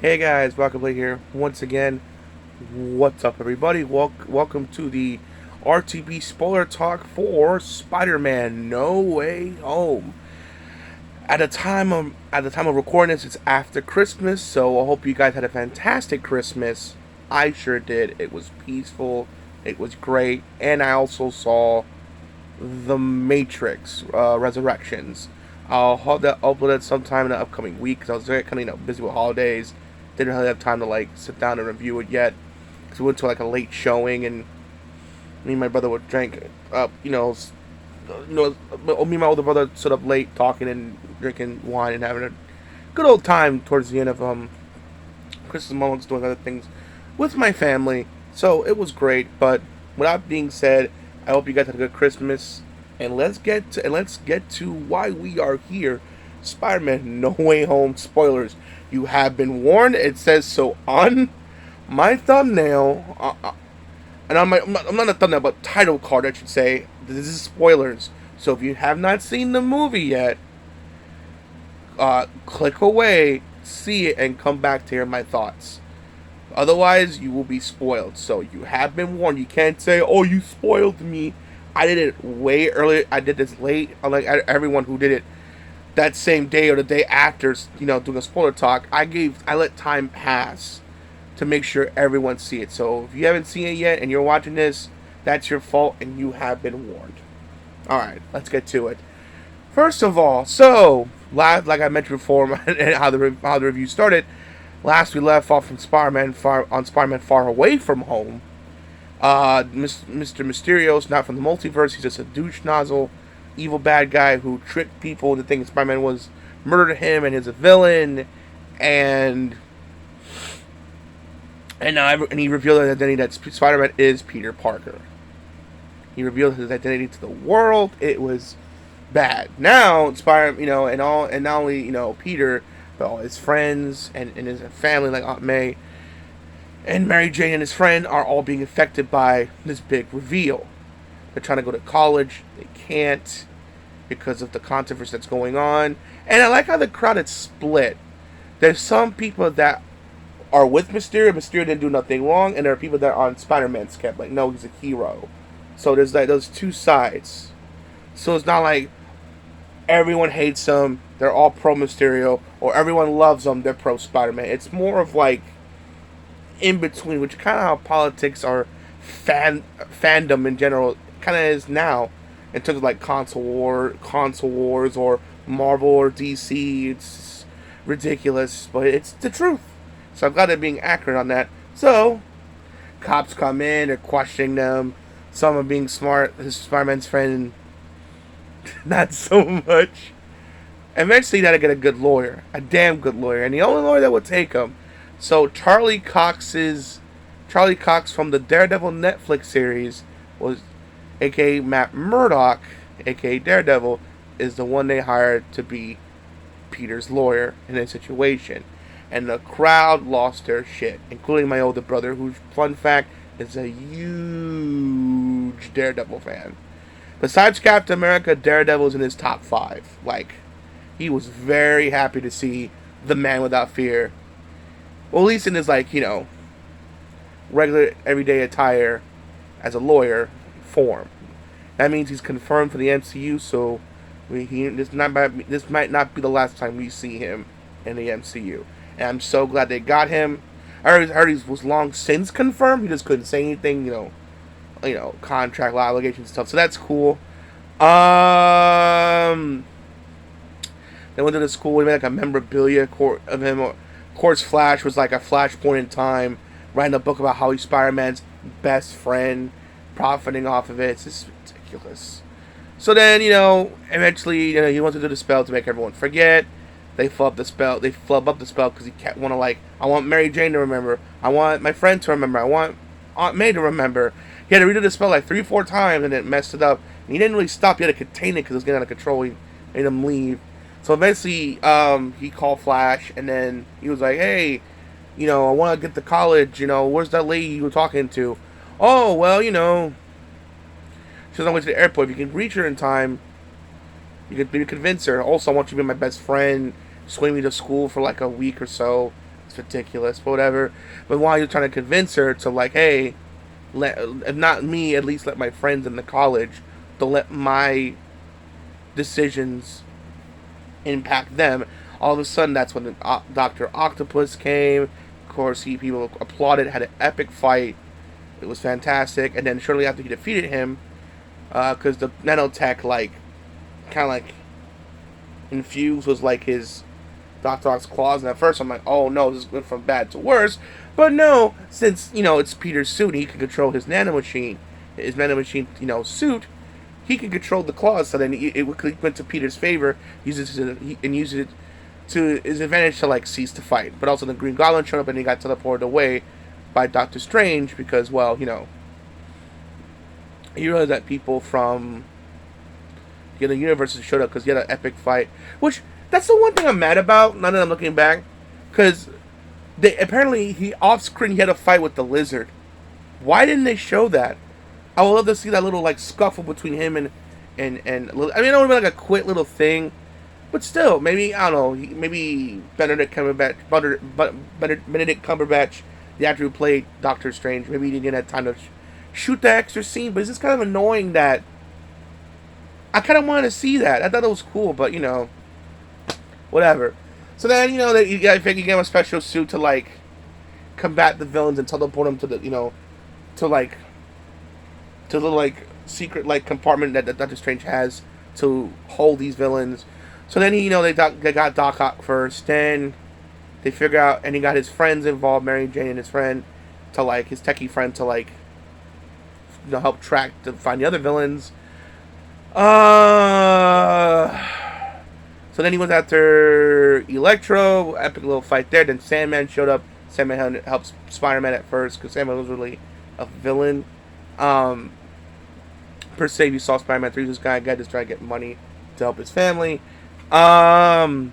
Hey guys, welcome here once again. What's up, everybody? Welcome to the RTB spoiler talk for Spider-Man: No Way Home. At the time of recording this, it's after Christmas, so I hope you guys had a fantastic Christmas. I sure did. It was peaceful. It was great, and I also saw The Matrix Resurrections. I'll have that uploaded sometime in the upcoming week because I was very kind of busy with holidays. Didn't really have time to sit down and review it yet because we went to a late showing and me and my brother would drink up. Me and my older brother stood up late talking and drinking wine and having a good old time towards the end of Christmas moments doing other things with my family. So it was great. But with that being said, I hope you guys had a good Christmas. And let's get to why we are here. Spider-Man: No Way Home spoilers. You have been warned. It says so on my thumbnail, and I'm not a thumbnail, but title card, I should say. This is spoilers. So if you have not seen the movie yet, click away, see it, and come back to hear my thoughts. Otherwise, you will be spoiled. So you have been warned. You can't say, "Oh, you spoiled me." I did it way earlier. I did this late. Unlike everyone who did it that same day or the day after, doing a spoiler talk. I let time pass to make sure everyone see it. So if you haven't seen it yet and you're watching this, that's your fault, and you have been warned. All right, let's get to it. First of all, so like I mentioned before, and how the review started. Last we left off from Spider-Man Far Away From Home. Mr. Mysterio's not from the multiverse. He's just a douche nozzle, evil bad guy who tricked people into thinking Spider-Man was murdered him and is a villain, and and he revealed his identity that Spider-Man is Peter Parker. He revealed his identity to the world. It was bad. Now Spider, and not only Peter, but all his friends and his family like Aunt May and Mary Jane and his friend are all being affected by this big reveal. They're trying to go to college. They can't because of the controversy that's going on. And I like how the crowd is split. There's some people that are with Mysterio. Mysterio didn't do nothing wrong, and there are people that are on Spider-Man's camp. Like, no, he's a hero. So there's like those two sides. So it's not like everyone hates him. They're all pro Mysterio, or everyone loves him. They're pro Spider-Man. It's more of like in between, which kind of how politics or fandom in general kind of is now, in terms of like console wars, or Marvel or DC. It's ridiculous, but it's the truth. So I'm glad they're being accurate on that. So cops come in, they're questioning them. Some are being smart. His Spider-Man's friend, not so much. Eventually, you gotta get a good lawyer, a damn good lawyer, and the only lawyer that would take him. So Charlie Cox from the Daredevil Netflix series was, aka Matt Murdock, aka Daredevil, is the one they hired to be Peter's lawyer in this situation. And the crowd lost their shit, including my older brother, who, fun fact, is a huge Daredevil fan. Besides Captain America, Daredevil's in his top 5. Like, he was very happy to see the Man Without Fear. Well, at least in his, regular everyday attire as a lawyer form. That means he's confirmed for the MCU, so this might not be the last time we see him in the MCU. And I'm so glad they got him. I heard he was long since confirmed. He just couldn't say anything, contract law allegations stuff. So that's cool. They went to the school. We made a memorabilia of him. Of course, Flash was like a flashpoint in time, writing a book about how he's Spider-Man's best friend, profiting off of it. It's just ridiculous. So then, eventually, he wants to do the spell to make everyone forget. They flub up the spell because he can't want to, I want Mary Jane to remember. I want my friend to remember. I want Aunt May to remember. He had to redo the spell 3-4 times and it messed it up. And he didn't really stop. He had to contain it because it was getting out of control. He made him leave. So eventually, he called Flash and then he was like, hey, I want to get to college. Where's that lady you were talking to? Oh, well, she's on the way to the airport. If you can reach her in time, you could maybe convince her. Also, I want you to be my best friend. Swing me to school for a week or so. It's ridiculous, but whatever. But while you're trying to convince her to like, hey, if not me, at least let my friends in the college to let my decisions impact them. All of a sudden, that's when Doctor Octopus came. Of course, people applauded, had an epic fight. It was fantastic. And then shortly after he defeated him, because the nanotech like kind of like infused was like his Doctor Octopus claws. And at first, I'm like, oh no, this went from bad to worse. But no, since it's Peter's suit, he can control his nanomachine, suit. He can control the claws, so then it went to Peter's favor. Uses it to his advantage to like cease to fight. But also the Green Goblin showed up and he got teleported away by Doctor Strange because, well, he realized that people from the other universes showed up because he had an epic fight. Which that's the one thing I'm mad about. Now that I'm looking back, because apparently he off screen he had a fight with the Lizard. Why didn't they show that? I would love to see that little like scuffle between him and I mean, it would have been like a quick little thing, but still, maybe I don't know. Maybe Benedict Cumberbatch, the actor who played Doctor Strange, maybe he didn't have time to shoot that extra scene. But it's just kind of annoying that I kind of wanted to see that. I thought it was cool, but whatever. So then you gave him a special suit to like combat the villains and teleport them to the to like. To the little like secret like compartment that Doctor Strange has to hold these villains. So then they got Doc Ock first. Then they figure out, and he got his friends involved, Mary Jane and his friend, to like his techie friend to like help track to find the other villains. So then he went after Electro, epic little fight there. Then Sandman showed up. Sandman helped Spider-Man at first because Sandman was really a villain. Per se, if you saw Spider-Man 3, this guy just trying to get money to help his family. Epic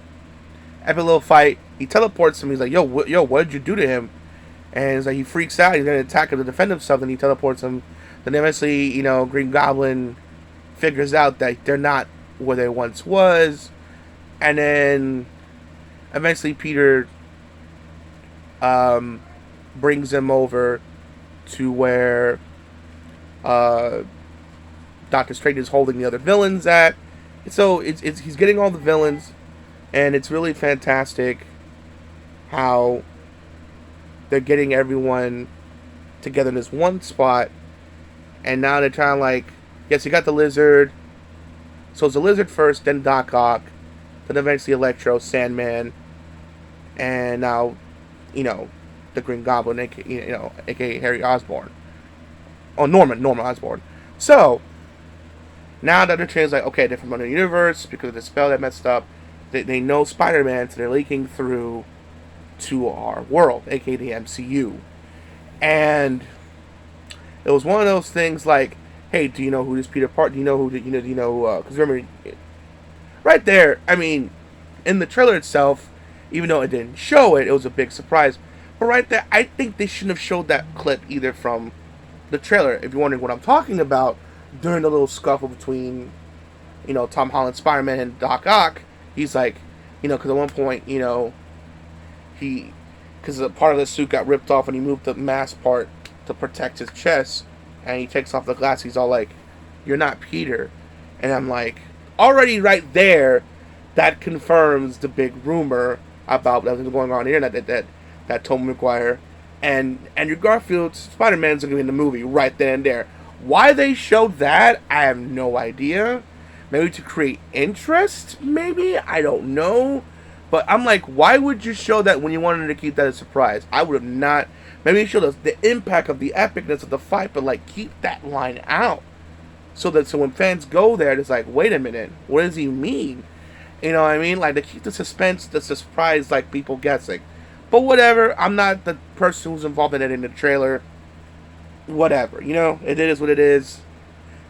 little fight. He teleports him. He's like, yo, what did you do to him? And it's like he freaks out. He's gonna attack him to defend himself. And he teleports him. Then eventually, Green Goblin figures out that they're not where they once was. And then eventually Peter brings him over to where Doctor Strange is holding the other villains at. So he's getting all the villains, and it's really fantastic how they're getting everyone together in this one spot. And now they're trying to like, yes, you got the Lizard. So it's the Lizard first, then Doc Ock, then eventually Electro, Sandman, and now, the Green Goblin, aka Harry Osborn. Oh, Norman Osborn. So now Doctor Strange is like, okay, they're from another universe because of the spell that messed up. They know Spider-Man, so they're leaking through to our world, aka the MCU. And it was one of those things like, hey, do you know who this Peter Parker? Do you know because remember, right there. I mean, in the trailer itself, even though it didn't show it, it was a big surprise. But right there, I think they shouldn't have showed that clip either from the trailer. If you're wondering what I'm talking about, during the little scuffle between, Tom Holland, Spider-Man, and Doc Ock, he's like, because at one point, because a part of the suit got ripped off and he moved the mask part to protect his chest, and he takes off the glass. He's all like, "You're not Peter," and I'm like, already right there, that confirms the big rumor about that was going on here that Tobey Maguire and Andrew Garfield's Spider-Man's going to be in the movie right then and there. Why they showed that, I have no idea. Maybe to create interest, maybe? I don't know. But I'm like, why would you show that when you wanted to keep that a surprise? I would have not. Maybe show us the impact of the epicness of the fight, but like keep that line out. So when fans go there, it's like, wait a minute, what does he mean? You know what I mean? Like to keep the suspense, the surprise, like people guessing. But whatever, I'm not the person who's involved in it in the trailer. Whatever, it is what it is.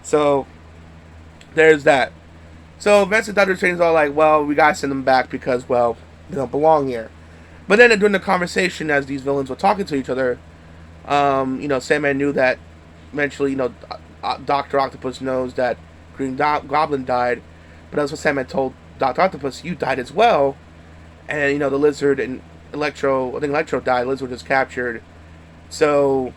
So there's that. So eventually Doctor Strange is all like, well, we gotta send them back because, well, they don't belong here. But then during the conversation, as these villains were talking to each other, Sandman knew that eventually, Dr. Octopus knows that Green Goblin died. But that's what Sandman told Dr. Octopus, you died as well. And, the Lizard and Electro died. Liz was just captured. So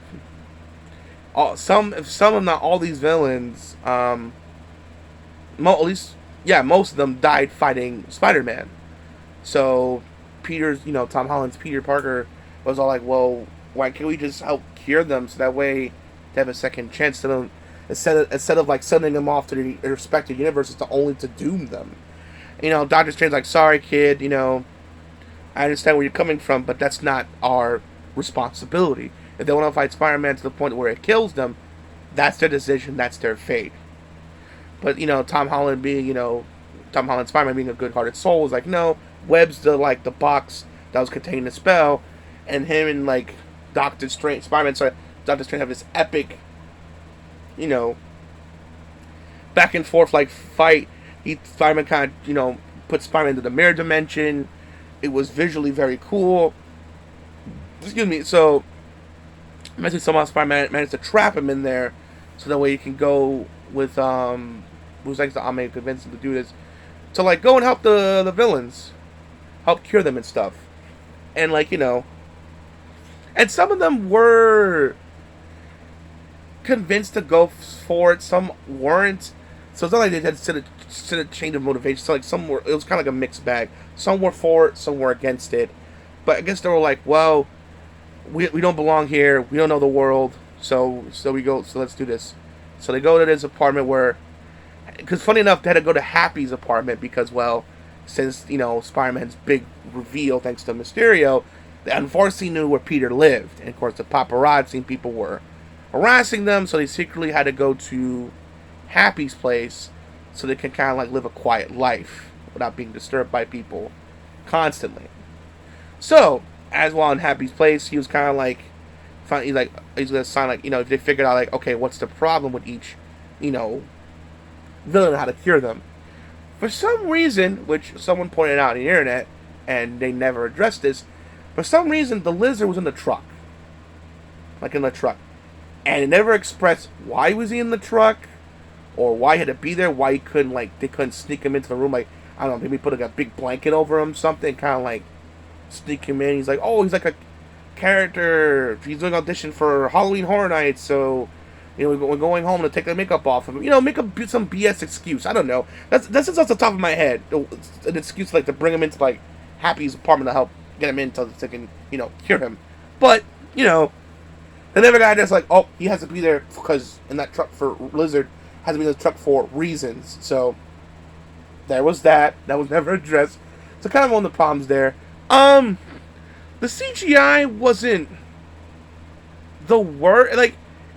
some of not all these villains, at least yeah, most of them died fighting Spider-Man. So Tom Holland's Peter Parker was all like, well, why can't we just help cure them so that way they have a second chance to them instead of like sending them off to the respective universes to only to doom them. Doctor Strange's like, sorry kid, I understand where you're coming from, but that's not our responsibility. If they want to fight Spider-Man to the point where it kills them, that's their decision, that's their fate. But Tom Holland Spider-Man being a good-hearted soul was like, no, Web's the box that was containing the spell, and him and Doctor Strange, Doctor Strange have this epic, back and forth fight. Spider-Man kind of put Spider-Man into the mirror dimension. It was visually very cool. Excuse me. So, eventually somehow Spider-Man managed to trap him in there, so that way he can go with who's like the Ame convince him to do this, to go and help the villains, help cure them and stuff, and and some of them were convinced to go for it. Some weren't. So it's not like they had to change of motivation. So some were. It was kind of like a mixed bag. Some were for it. Some were against it. But I guess they were like, well, we don't belong here. We don't know the world. So we go. So let's do this. So they go to this apartment where, because funny enough, they had to go to Happy's apartment because, well, since Spider-Man's big reveal thanks to Mysterio, they unfortunately knew where Peter lived, and of course the paparazzi and people were harassing them, so they secretly had to go to Happy's place so they can kind of live a quiet life without being disturbed by people constantly. So, as while in Happy's place, he was kind of he's gonna sign if they figured out okay, what's the problem with each, villain and how to cure them. For some reason, which someone pointed out on the internet, and they never addressed this, for some reason the Lizard was in the truck. And it never expressed why was he in the truck, or why he had to be there, why he couldn't, they couldn't sneak him into the room, I don't know, maybe put a big blanket over him, something, kind of sneak him in. He's he's a character, he's doing audition for Halloween Horror Nights, so, we're going home to take the makeup off of him. Make some BS excuse, I don't know. That's just off the top of my head, an excuse, to bring him into, Happy's apartment to help get him in so they can, cure him. But, they never got this, he has to be there because in that truck for Lizard, has to be in the truck for reasons. So, there was that. That was never addressed. So, kind of one of the problems there. The CGI wasn't the word.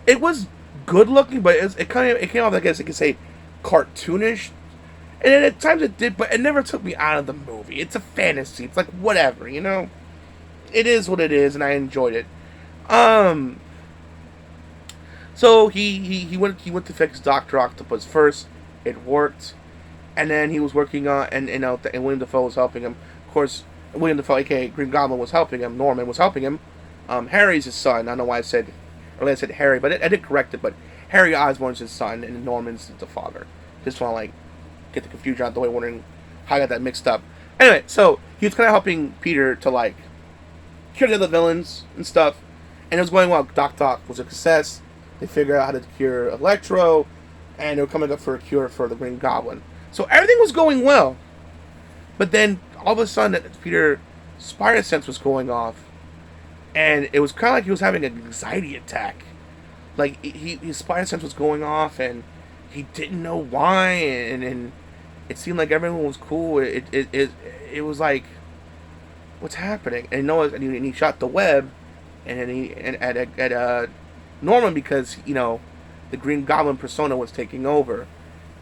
It was good looking, but it came off, I guess you could say, cartoonish. And then at times it did, but it never took me out of the movie. It's a fantasy. It's whatever, It is what it is, and I enjoyed it. So he went to fix Dr. Octopus first. It worked, and then he was working on and William Dafoe was helping him. Of course, William Dafoe, aka Green Goblin, was helping him. Norman was helping him. Harry's his son. I don't know why I said Harry, but I did correct it. But Harry Osborn's his son, and Norman's the father. Just want to get the confusion out of the way, wondering how I got that mixed up. Anyway, so he was kind of helping Peter to cure the other villains and stuff, and it was going well. Doc was a success. They figured out how to cure Electro, and they were coming up for a cure for the Green Goblin. So everything was going well, but then all of a sudden, Peter's spider sense was going off, and it was kind of he was having an anxiety attack. His spider sense was going off, and he didn't know why, and it seemed like everyone was cool. It was what's happening? And and he shot the web, and then he at Norman because the Green Goblin persona was taking over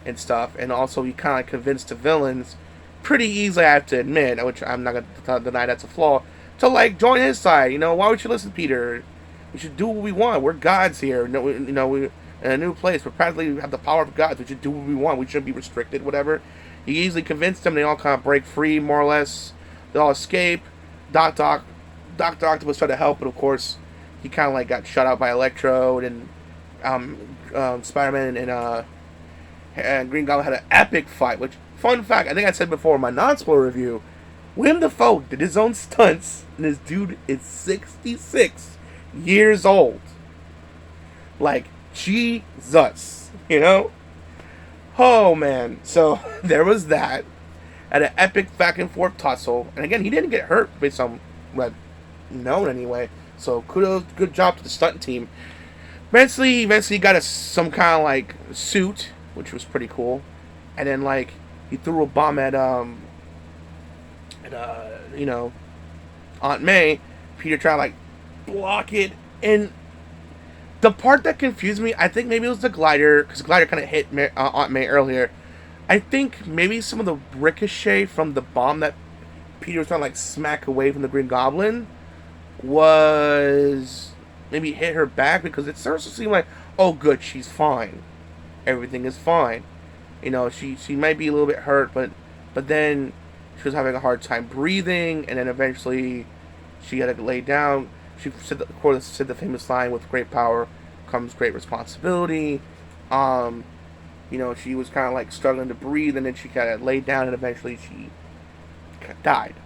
and stuff, and also he kind of convinced the villains pretty easily, I have to admit, which I'm not gonna deny that's a flaw, to join his side. Why would you listen, Peter? We should do what we want. We're gods here. We're in a new place. We practically have the power of gods. We should do what we want. We shouldn't be restricted, whatever. He easily convinced them. They all kind of break free, more or less. They all escape. Dr. Octopus tried to help, but of course, he kind of got shut out by Electro, and Spider-Man and Green Goblin had an epic fight. Which, fun fact, I think I said before in my non-spoiler review, William Dafoe did his own stunts, and this dude is 66 years old. Like, Jesus, you know? Oh, man. So, there was that. At an epic back and forth tussle. And again, he didn't get hurt based on what known anyway. So, kudos, good job to the stunt team. Eventually got some kind of, like, suit, which was pretty cool. And then, like, he threw a bomb at you know, Aunt May. Peter tried to, like, block it. And the part that confused me, I think maybe it was the glider, because the glider kind of hit Aunt May earlier. I think maybe some of the ricochet from the bomb that Peter was trying to, like, smack away from the Green Goblin was maybe hit her back, because it starts to seem like, oh, good, she's fine. Everything is fine. You know, she might be a little bit hurt, but then she was having a hard time breathing, and then eventually she had to lay down. She said, of course, said the famous line, "With great power comes great responsibility." You know, she was kind of like struggling to breathe, and then she kind of laid down, and eventually she died.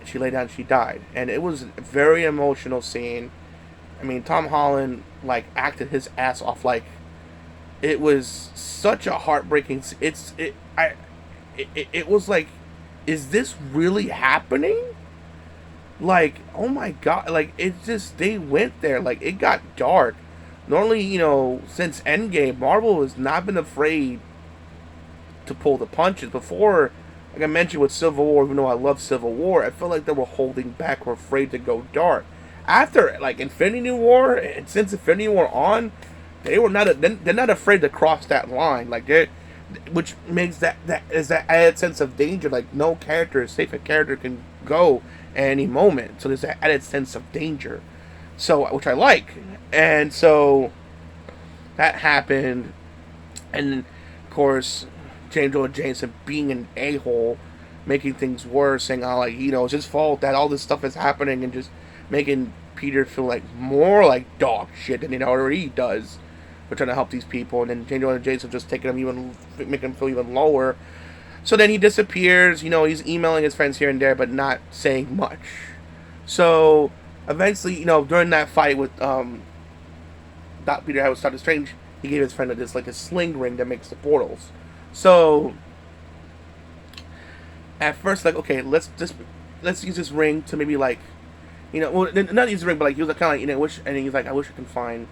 She lay down, and she died, and it was a very emotional scene. I mean, Tom Holland like acted his ass off. Like, it was such a heartbreaking. It was like, is this really happening? Like, oh my god, like, it just, they went there, like, it got dark. Normally, you know, since Endgame, Marvel has not been afraid to pull the punches. Before, like I mentioned with Civil War, even though I love Civil War, I felt like they were holding back or afraid to go dark. After, like, Infinity War, and since Infinity War on, they're not afraid to cross that line. Like, which makes that is that added sense of danger. Like, no character is safe. A character can go at any moment, so there's that added sense of danger. So, which I like, and so that happened, and of course, James Earl Jameson being an a-hole, making things worse, saying, "Oh, like, you know, it's his fault that all this stuff is happening," and just making Peter feel like more like dog shit than he already does. We're trying to help these people, and then James Earl Jameson just taking him even, making him feel even lower. So then he disappears. You know, he's emailing his friends here and there, but not saying much. So eventually, you know, during that fight with Doc Peter had with Doctor Strange, he gave his friend this, like, a sling ring that makes the portals. So at first, like, okay, let's use this ring to maybe, like, you know, well, not use the ring, but like, he was like, kind of like, you know, and he's like, I wish I could find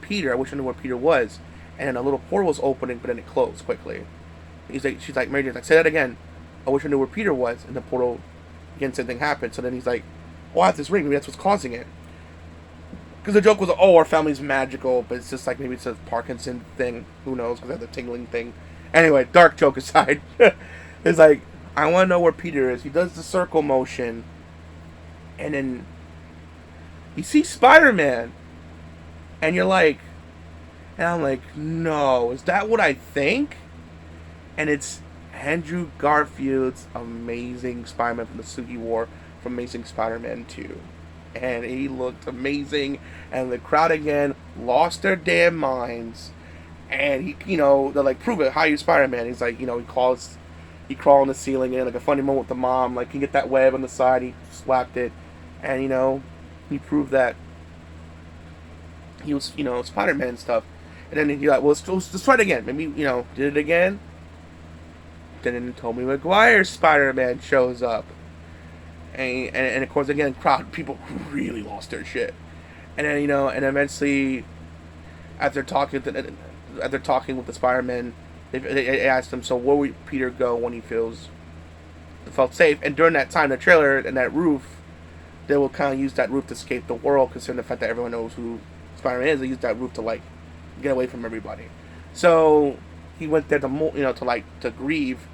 Peter. I wish I knew where Peter was. And then a little portal was opening, but then it closed quickly. She's like, Mary Jane's like, say that again. I wish I knew where Peter was. And the portal, again, same thing happened. So then he's like, oh, I have this ring. Maybe that's what's causing it. Because the joke was, oh, our family's magical, but it's just like, maybe it's a Parkinson thing. Who knows? Because I have the tingling thing. Anyway, dark joke aside. It's like, I want to know where Peter is. He does the circle motion. And then you see Spider-Man. And you're like, and I'm like, no, is that what I think? And it's Andrew Garfield's amazing Spider-Man from the Sugi War from Amazing Spider-Man 2. And he looked amazing. And the crowd again lost their damn minds. And he, you know, they're like, prove it, how you Spider-Man? He's like, you know, he crawls on the ceiling, and like a funny moment with the mom, like, he get that web on the side, he slapped it. And, you know, he proved that he was, you know, Spider-Man and stuff. And then he's like, well, let's try it again. Maybe, you know, did it again. Then Tobey Maguire's Spider-Man shows up. And of course, again, people really lost their shit. And then, you know, and eventually, after talking with the Spider-Man, they asked him, so where would Peter go when he felt safe? And during that time, the trailer and that roof, they will kind of use that roof to escape the world, considering the fact that everyone knows who Spider-Man is. They use that roof to, like, get away from everybody. So he went there to, you know, to grieve,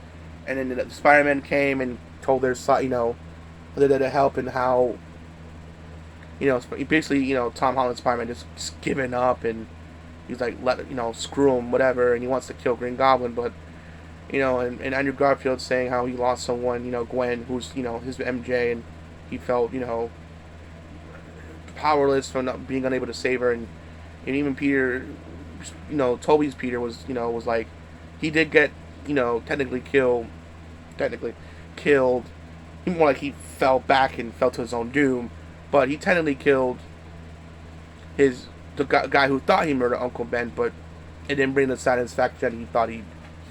and then the Spider-Man came and told their side, you know, to help, and how, you know, basically, you know, Tom Holland's Spider-Man just giving up, and he's like, screw him, whatever, and he wants to kill Green Goblin, but, you know, and Andrew Garfield saying how he lost someone, you know, Gwen, who's, you know, his MJ, and he felt, you know, powerless from not being unable to save her, and even Peter, you know, Toby's Peter was like, he did get, you know, technically killed, he more like he fell back and fell to his own doom, but he technically killed the guy who thought he murdered Uncle Ben, but it didn't bring the satisfaction that he thought he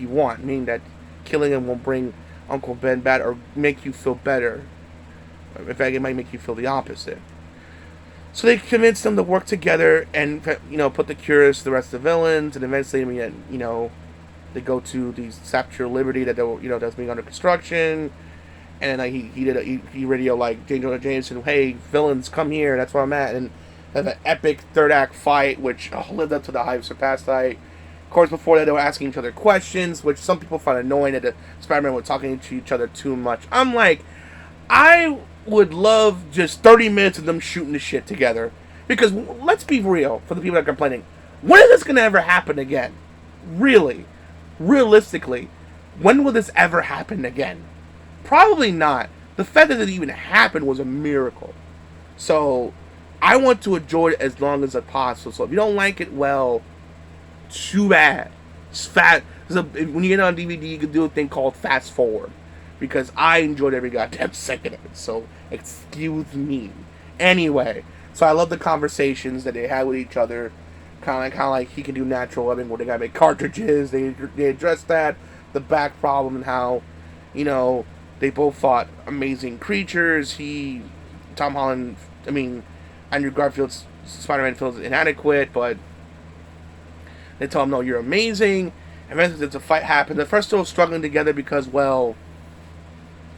want, meaning that killing him won't bring Uncle Ben back or make you feel better. In fact, it might make you feel the opposite. So they convinced them to work together and, put the cures to the rest of the villains, and eventually, they go to the Statue of Liberty that's being under construction, and then he radio like Jameson, hey villains, come here, that's where I'm at, and have an epic third act fight, which lived up to the hype, surpassed the hype. Of course, before that, they were asking each other questions, which some people find annoying that the Spider-Man were talking to each other too much. I'm like, I would love just 30 minutes of them shooting the shit together. Because, let's be real, for the people that are complaining, when is this going to ever happen again? Really? Realistically, when will this ever happen again? Probably not. The fact that it even happened was a miracle. So, I want to enjoy it as long as possible. So, if you don't like it, well, too bad. It's fat. When you get it on DVD, you can do a thing called fast forward. Because I enjoyed every goddamn second of it. So, excuse me. Anyway, so I love the conversations that they had with each other. Kind of like he can do natural webbing where they gotta make cartridges. They addressed that, the back problem, and how, they both fought amazing creatures. Andrew Garfield's Spider-Man feels inadequate, but they tell him, no, you're amazing. And eventually the fight happens. At first they were struggling together because, well,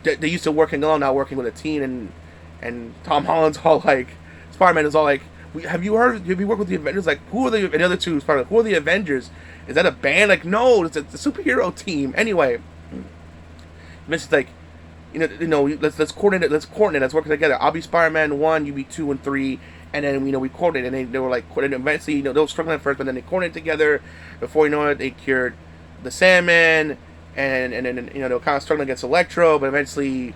they used to working alone, now working with a team, and Tom Holland's all like, Spider-Man is all like, have you worked with the Avengers? Like, who are the other two Spider-Man? Who are the Avengers? Is that a band? Like, no, it's a superhero team. Anyway, Vince is like, let's coordinate, let's work together. I'll be Spider-Man 1, you be 2 and 3, and then, we coordinate, and they were like, eventually, they were struggling at first, but then they coordinated together. Before you know it, they cured the Sandman, and then, they were kind of struggling against Electro, but eventually,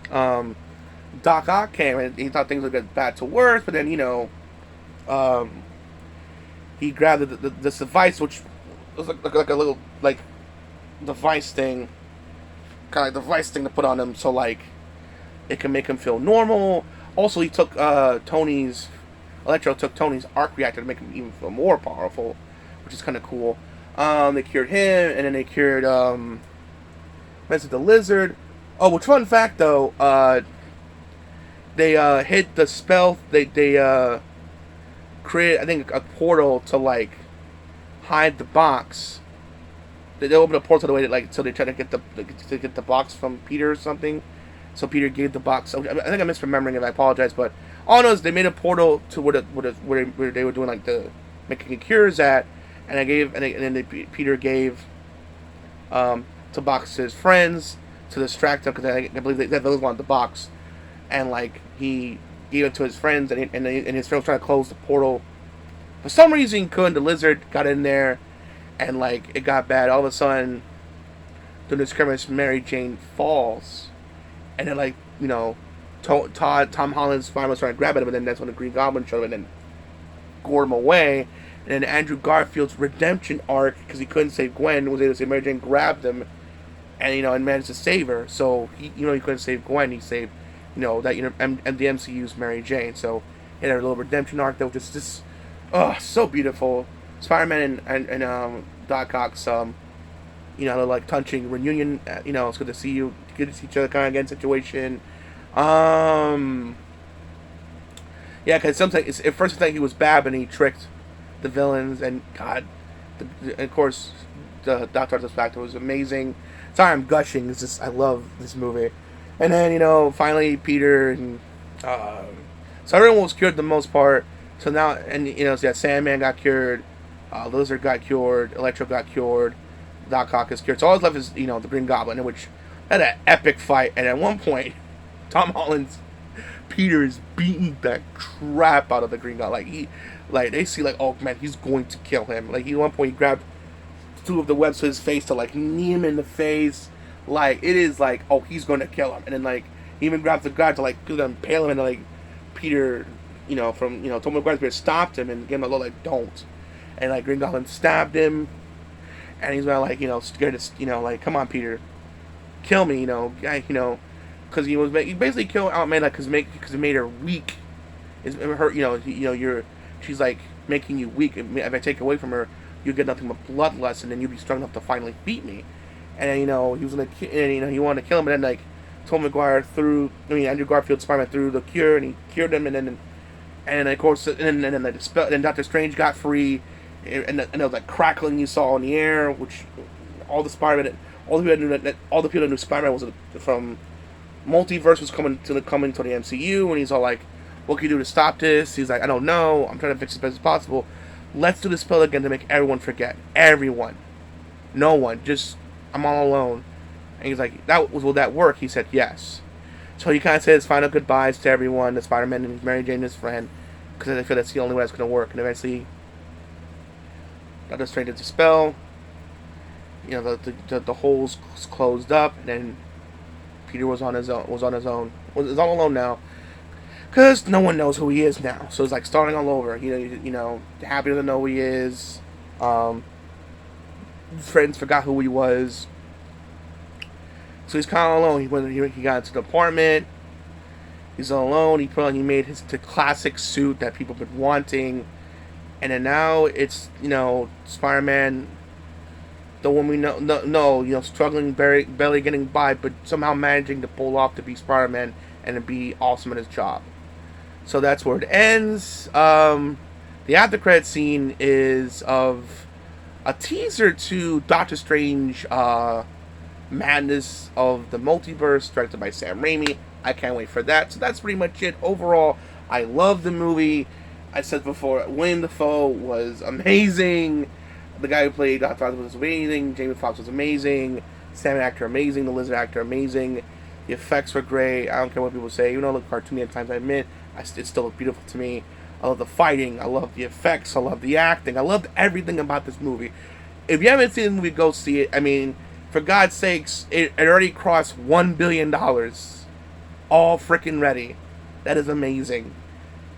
Doc Ock came, and he thought things would get bad to worse, but then, he grabbed this device, which was like a little, like, device thing, kind of like device thing to put on him, so, like, it can make him feel normal. Also, he took Electro took Tony's arc reactor to make him even feel more powerful, which is kind of cool. They cured him, and then they cured Vincent the Lizard. Oh, which fun fact though, they hit the spell. They created, I think, a portal to like hide the box. They opened a portal the way that, like, so they tried to get the box from Peter or something. So Peter gave the box. I think I'm misremembering it. I apologize, but all I know is they made a portal to where they were doing like the making cures at, and Peter gave to Box's friends to distract them, because I believe they those wanted the box, and like he gave it to his friends, and his friends were trying to close the portal. For some reason, he couldn't. The Lizard got in there, and like it got bad. All of a sudden, during this skirmish, Mary Jane falls. And then, like, Tom Holland's Spider-Man was trying to grab it, but then that's when the Green Goblin showed up and then gored him away. And then Andrew Garfield's redemption arc, because he couldn't save Gwen, was able to save Mary Jane, grabbed him, and, and managed to save her. So, he couldn't save Gwen, he saved, and the MCU's Mary Jane. So, he had a little redemption arc that was just so beautiful. Spider-Man and Doc Ock's, like touching reunion. It's good to see you. Good to see each other kind of again situation. Yeah, because sometimes at first I think he was bad, but he tricked the villains, and God, of course, the Dr. Octopus factor was amazing. Sorry, I'm gushing. It's just I love this movie. And then finally Peter and so everyone was cured for the most part. So now, and so Sandman got cured, Lizard got cured, Electro got cured. Doc Ock is cured. So all that's left is, the Green Goblin, which had an epic fight. And at one point, Tom Holland's Peter is beating the crap out of the Green Goblin. They see, like, oh man, he's going to kill him. Like, at one point, he grabbed 2 of the webs to his face to, like, knee him in the face. Like, it is like, oh, he's going to kill him. And then, like, he even grabs the guy to, like, impale him. And, like, Peter, from, Tom McGuire's stopped him and gave him a little, like, don't. And, like, Green Goblin stabbed him. And he's like, scared to, like, come on, Peter, kill me, because he basically killed Aunt May, like, because it made her weak. It's her, she's like making you weak. If I take away from her, you get nothing but bloodlust, and then you'll be strong enough to finally beat me. And he was he wanted to kill him, and then like Andrew Garfield Spider-Man threw the cure, and he cured him, and then of course, and then the spell, and Doctor Strange got free, and it was like crackling you saw in the air, which all the Spider-Man, all the people that knew Spider-Man was from multiverse was coming to the MCU, and he's all like, "What can you do to stop this?" He's like, "I don't know. I'm trying to fix it as best as possible. Let's do the spell again to make everyone forget. Everyone, no one. Just I'm all alone." And he's like, "Will that work?" He said, "Yes." So he kind of said his final goodbyes to everyone, the Spider-Man and Mary Jane, his friend, because I feel that's the only way that's going to work. And eventually, Doctor Strange did the spell. The holes closed up, and then Peter was on his own. Was all alone now, because no one knows who he is now. So it's like starting all over. Happy to know who he is. Friends forgot who he was. So he's kind of alone. He got into the apartment. He's all alone. He made the classic suit that people have been wanting, and then now it's Spider-Man, the one we know, struggling, barely getting by, but somehow managing to pull off to be Spider-Man and to be awesome at his job. So that's where it ends. The after credit scene is of a teaser to Doctor Strange. Madness of the Multiverse, directed by Sam Raimi. I can't wait for that. So that's pretty much it. Overall, I love the movie. I said before, William Dafoe was amazing. The guy who played Dr. Oz was amazing. Jamie Foxx was amazing. Sam actor amazing. The Lizard actor amazing. The effects were great. I don't care what people say. Even though it looked cartoony at times, I admit, it still looked beautiful to me. I love the fighting. I love the effects. I love the acting. I loved everything about this movie. If you haven't seen the movie, go see it. I mean, for God's sakes, it already crossed $1 billion. All freaking ready. That is amazing.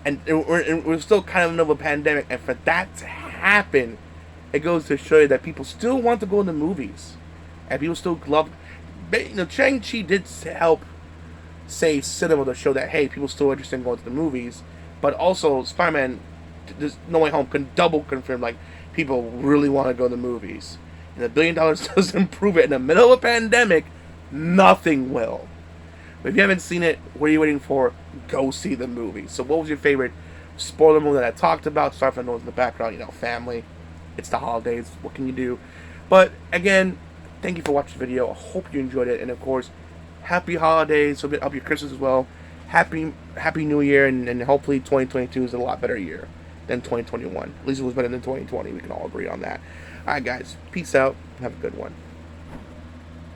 And we're still kind of in the middle of a pandemic. And for that to happen, it goes to show you that people still want to go to the movies. And people still love... Shang-Chi did help save cinema to show that, hey, people still interested in going to the movies. But also, Spider-Man, No Way Home can double confirm, like, people really want to go to the movies. And $1 billion doesn't prove it. In the middle of a pandemic, nothing will. But if you haven't seen it, what are you waiting for? Go see the movie. So what was your favorite spoiler movie that I talked about? Sorry for the noise in the background. Family. It's the holidays. What can you do? But again, thank you for watching the video. I hope you enjoyed it. And of course, happy holidays. Hope your Christmas as well. Happy New Year. And hopefully 2022 is a lot better year than 2021. At least it was better than 2020. We can all agree on that. Alright guys, peace out. Have a good one.